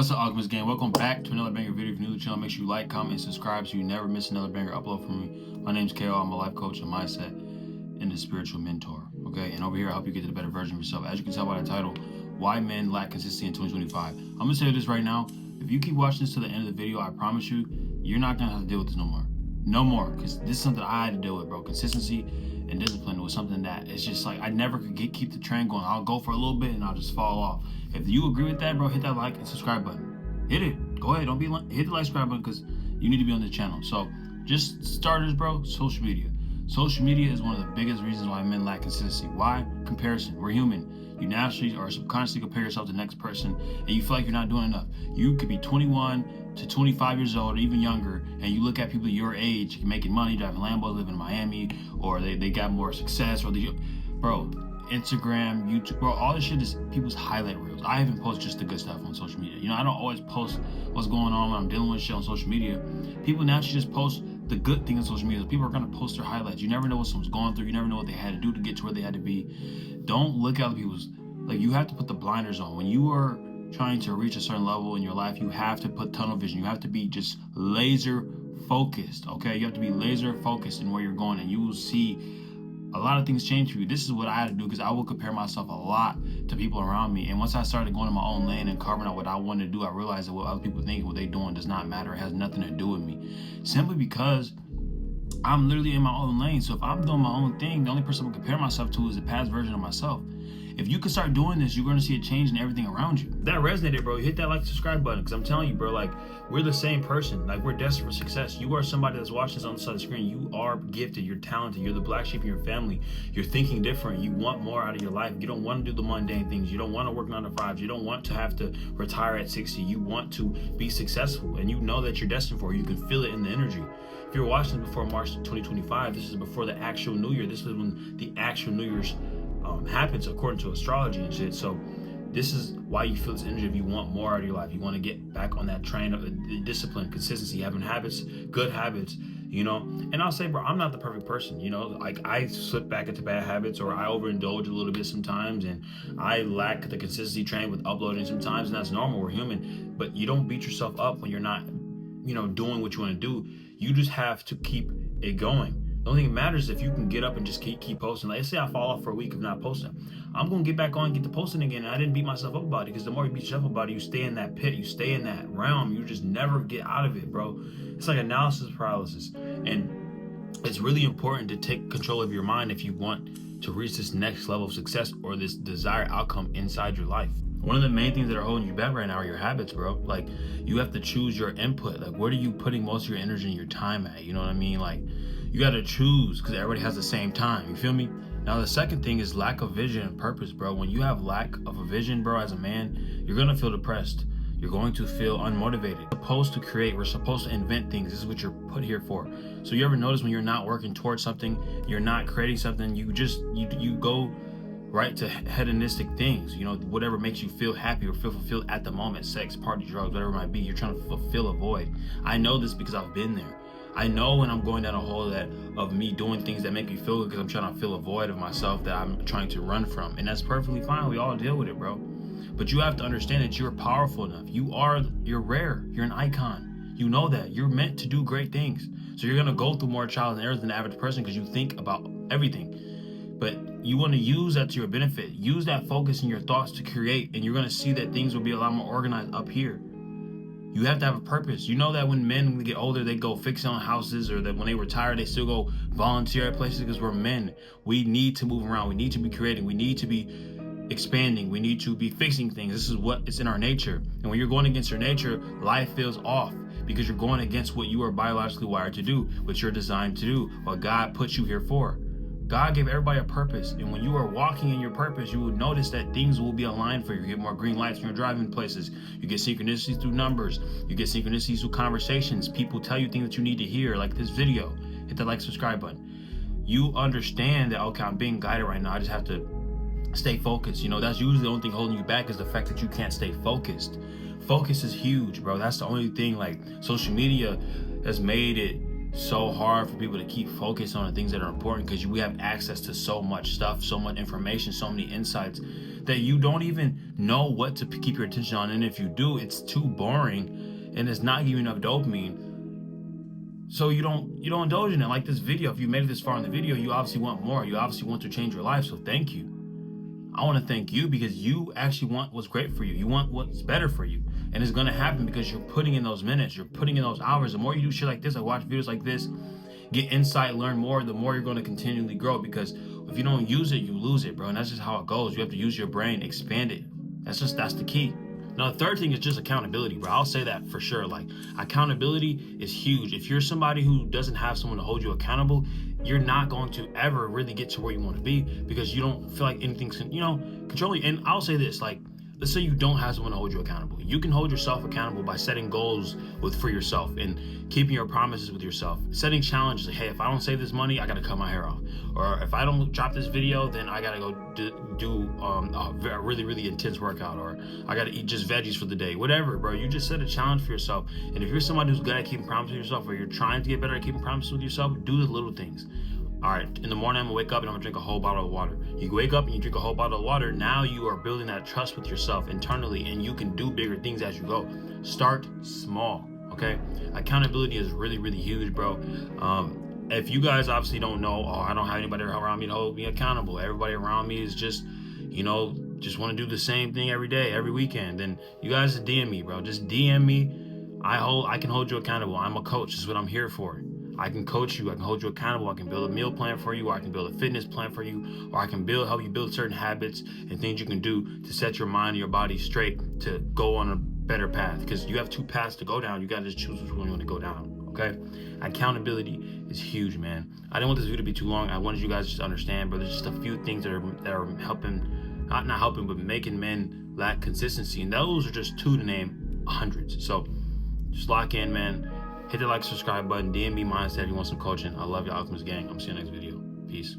What's up, Alchemist Gang? Welcome back to another banger video. If you're new to the channel, make sure you like, comment, and subscribe so you never miss another banger upload from me. My name's KO. I'm a life coach, a mindset, and a spiritual mentor. Okay, and over here I help you get to the better version of yourself. As you can tell by the title, Why Men Lack Consistency in 2025. I'm gonna tell you this right now. If you keep watching this to the end of the video, I promise you, you're not gonna have to deal with this no more. No more, because this is something I had to deal with, bro. Consistency and discipline was something that it's just like I never could keep the train going. I'll go for a little bit and I'll just fall off. If you agree with that, bro, hit that like and subscribe button. Hit it. Go ahead. Hit the like, subscribe button, because you need to be on the channel. So just starters, bro. Social media. Social media is one of the biggest reasons why men lack consistency. Why? Comparison. We're human. You naturally or subconsciously compare yourself to the next person, and you feel like you're not doing enough. You could be 21 to 25 years old, or even younger, and you look at people your age making money, driving Lambos, living in Miami, or they got more success, or bro, Instagram, YouTube, bro, all this shit is people's highlight reels. I even post just the good stuff on social media. You know, I don't always post what's going on when I'm dealing with shit on social media. People naturally just post the good thing on social media. People are gonna post their highlights. You never know what someone's going through. You never know what they had to do to get to where they had to be. Don't look at other people's, like, you have to put the blinders on. When you are trying to reach a certain level in your life, you have to put tunnel vision. You have to be just laser focused, okay? You have to be laser focused in where you're going, and you will see a lot of things change for you. This is what I had to do, because I will compare myself a lot to people around me. And once I started going in my own lane and carving out what I wanted to do, I realized that what other people think, what they're doing does not matter. It has nothing to do with me. Simply because I'm literally in my own lane. So if I'm doing my own thing, the only person I will compare myself to is the past version of myself. If you can start doing this, you're going to see a change in everything around you. That resonated, bro. Hit that like, subscribe button, because I'm telling you, bro, like, we're the same person. Like, we're destined for success. You are somebody that's watching this on the side of the screen. You are gifted. You're talented. You're the black sheep in your family. You're thinking different. You want more out of your life. You don't want to do the mundane things. You don't want to work 9 to 5. You don't want to have to retire at 60. You want to be successful, and you know that you're destined for it. You can feel it in the energy. If you're watching this before March 2025, this is before the actual New Year. This is when the actual New Year's happens according to astrology and shit. So this is why you feel this energy. If you want more out of your life, you want to get back on that train of discipline, consistency, having habits, good habits, you know. And I'll say, bro, I'm not the perfect person, you know. Like, I slip back into bad habits, or I overindulge a little bit sometimes, and I lack the consistency train with uploading sometimes, and that's normal. We're human. But you don't beat yourself up when you're not, you know, doing what you want to do. You just have to keep it going. The only thing that matters is if you can get up and just keep posting. Like, let's say I fall off for a week of not posting. I'm going to get back on and get to posting again. And I didn't beat myself up about it, because the more you beat yourself up about it, you stay in that pit. You stay in that realm. You just never get out of it, bro. It's like analysis paralysis. And it's really important to take control of your mind if you want to reach this next level of success or this desired outcome inside your life. One of the main things that are holding you back right now are your habits, bro. Like, you have to choose your input. Like, where are you putting most of your energy and your time at? You know what I mean? Like, you got to choose, because everybody has the same time. You feel me? Now, the second thing is lack of vision and purpose, bro. When you have lack of a vision, bro, as a man, you're going to feel depressed. You're going to feel unmotivated. We're supposed to create. We're supposed to invent things. This is what you're put here for. So you ever notice when you're not working towards something, you're not creating something, you go right to hedonistic things, you know, whatever makes you feel happy or feel fulfilled at the moment, sex, party, drugs, whatever it might be. You're trying to fulfill a void. I know this because I've been there. I know when I'm going down a hole of me doing things that make me feel good, because I'm trying to fill a void of myself that I'm trying to run from. And that's perfectly fine. We all deal with it, bro. But you have to understand that you're powerful enough. You're rare. You're an icon. You know that. You're meant to do great things. So you're going to go through more trials and errors than the average person, because you think about everything. But you want to use that to your benefit. Use that focus in your thoughts to create, and you're going to see that things will be a lot more organized up here. You have to have a purpose. You know that when men get older, they go fix on houses, or that when they retire, they still go volunteer at places, because we're men. We need to move around. We need to be creating. We need to be expanding. We need to be fixing things. This is what it's in our nature. And when you're going against your nature, life feels off, because you're going against what you are biologically wired to do, what you're designed to do, what God put you here for. God gave everybody a purpose, and when you are walking in your purpose, you will notice that things will be aligned for you. You get more green lights when you're driving places. You get synchronicities through numbers. You get synchronicities through conversations. People tell you things that you need to hear, like this video. Hit that like, subscribe button. You understand that, okay, I'm being guided right now. I just have to stay focused. You know, that's usually the only thing holding you back, is the fact that you can't stay focused. Focus is huge, bro. That's the only thing. Like, social media has made it so hard for people to keep focused on the things that are important, because we have access to so much stuff, so much information, so many insights, that you don't even know what to keep your attention on. And if you do, it's too boring and it's not giving you enough dopamine. So you don't indulge in it. Like this video, if you made it this far in the video, you obviously want more. You obviously want to change your life. So thank you. I want to thank you because you actually want what's great for you. You want what's better for you. And it's going to happen because you're putting in those minutes. You're putting in those hours. The more you do shit like this, I watch videos like this, get insight, learn more, the more you're going to continually grow. Because if you don't use it, you lose it, bro. And that's just how it goes. You have to use your brain, expand it. That's the key. Now, the third thing is just accountability, bro. I'll say that for sure. Like, accountability is huge. If you're somebody who doesn't have someone to hold you accountable, you're not going to ever really get to where you want to be because you don't feel like anything's, controlling. And I'll say this, like, let's say you don't have someone to hold you accountable. You can hold yourself accountable by setting goals for yourself and keeping your promises with yourself. Setting challenges, like, hey, if I don't save this money, I got to cut my hair off. Or if I don't drop this video, then I got to go do a really, really intense workout. Or I got to eat just veggies for the day. Whatever, bro. You just set a challenge for yourself. And if you're somebody who's good at keeping promises with yourself, or you're trying to get better at keeping promises with yourself, do the little things. All right, in the morning, I'm gonna wake up and I'm gonna drink a whole bottle of water. You wake up and you drink a whole bottle of water. Now you are building that trust with yourself internally, and you can do bigger things as you go. Start small, okay? Accountability is really, really huge, bro. If you guys obviously don't know, I don't have anybody around me to hold me accountable. Everybody around me is just, just want to do the same thing every day, every weekend. Then you guys DM me, bro. Just DM me. I can hold you accountable. I'm a coach. This is what I'm here for. I can coach you. I can hold you accountable. I can build a meal plan for you, or I can build a fitness plan for you, or I can help you build certain habits and things you can do to set your mind and your body straight to go on a better path. Because you have two paths to go down. You got to just choose which one you want to go down. Okay? Accountability is huge, man. I didn't want this video to be too long. I wanted you guys to just understand, but there's just a few things that are helping, not helping, but making men lack consistency. And those are just two to name hundreds. So just lock in, man. Hit the like, subscribe button. DM me mindset if you want some coaching. I love you, Alchemist Gang. I'm see you next video. Peace.